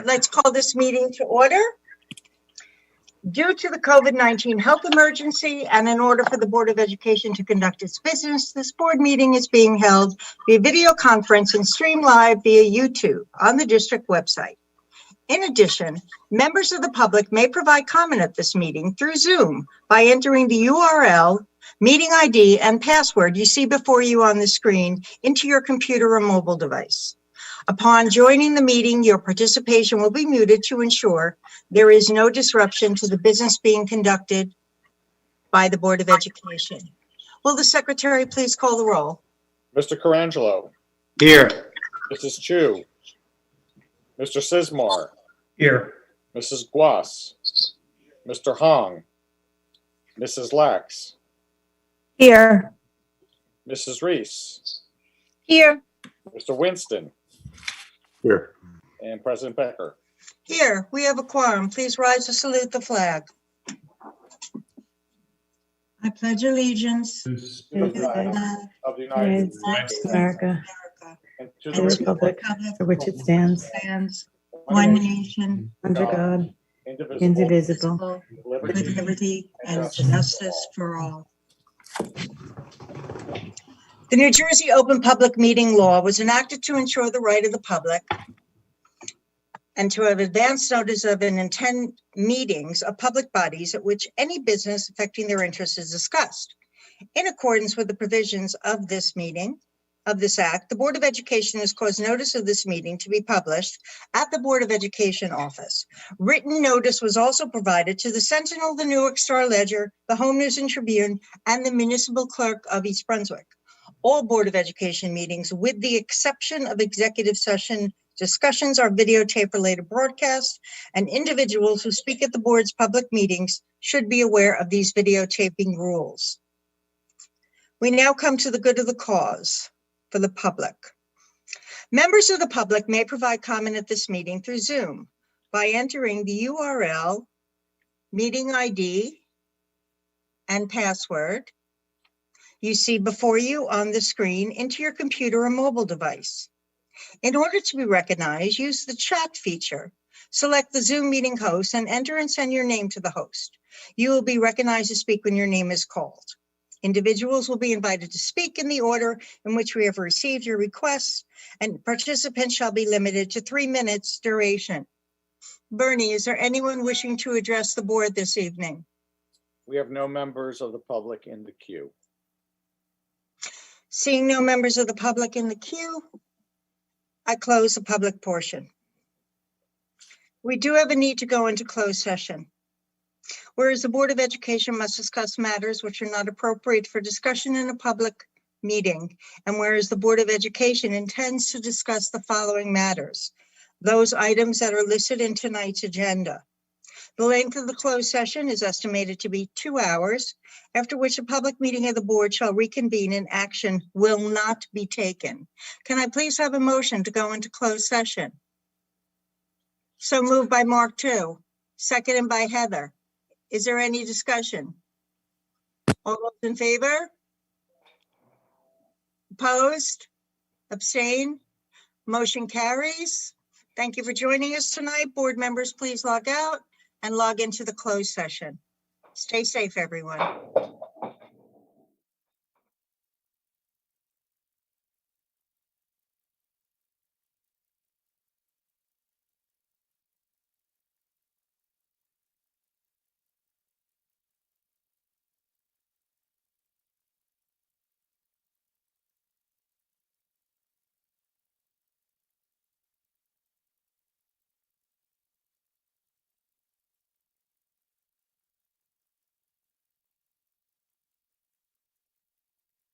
Let's call this meeting to order. Due to the COVID-19 health emergency and in order for the Board of Education to conduct its business, this board meeting is being held via video conference and streamed live via YouTube on the district website. In addition, members of the public may provide comment at this meeting through Zoom by entering the URL, meeting ID, and password you see before you on the screen into your computer or mobile device. Upon joining the meeting, your participation will be muted to ensure there is no disruption to the business being conducted by the Board of Education. Will the secretary please call the roll? Mr. Carangelo. Here. Mrs. Chu. Mr. Sismar. Here. Mrs. Guas. Mr. Hong. Mrs. Lax. Here. Mrs. Reese. Here. Mr. Winston. Here. And President Becker. Here, we have a quorum. Please rise to salute the flag. I pledge allegiance To the flag of the United States of America, and to and the republic for which it stands, one nation, under God, indivisible, indivisible, with liberty and justice for all. The New Jersey Open Public Meeting Law was enacted to ensure the right of the public and to have advance notice of and attend meetings of public bodies at which any business affecting their interests is discussed. In accordance with the provisions of this act, the Board of Education has caused notice of this meeting to be published at the Board of Education office. Written notice was also provided to the Sentinel, the Newark Star Ledger, the Home News and Tribune, and the Municipal Clerk of East Brunswick. All Board of Education meetings, with the exception of executive session discussions, are videotaped for later broadcast, and individuals who speak at the board's public meetings should be aware of these videotaping rules. We now come to the good of the cause for the public. Members of the public may provide comment at this meeting through Zoom by entering the URL, meeting ID, and password you see before you on the screen into your computer or mobile device. In order to be recognized, use the chat feature. Select the Zoom meeting host and enter and send your name to the host. You will be recognized to speak when your name is called. Individuals will be invited to speak in the order in which we have received your requests, and participants shall be limited to 3 minutes duration. Bernie, is there anyone wishing to address the board this evening? We have no members of the public in the queue. Seeing no members of the public in the queue, I close the public portion. We do have a need to go into closed session. Whereas the Board of Education must discuss matters which are not appropriate for discussion in a public meeting, and whereas the Board of Education intends to discuss the following matters, those items that are listed in tonight's agenda. The length of the closed session is estimated to be 2 hours, after which a public meeting of the board shall reconvene and action will not be taken. Can I please have a motion to go into closed session? So moved by Mark II, seconded by Heather. Is there any discussion? All those in favor? Opposed? Abstain? Motion carries. Thank you for joining us tonight. Board members, please log out and log into the closed session. Stay safe, everyone.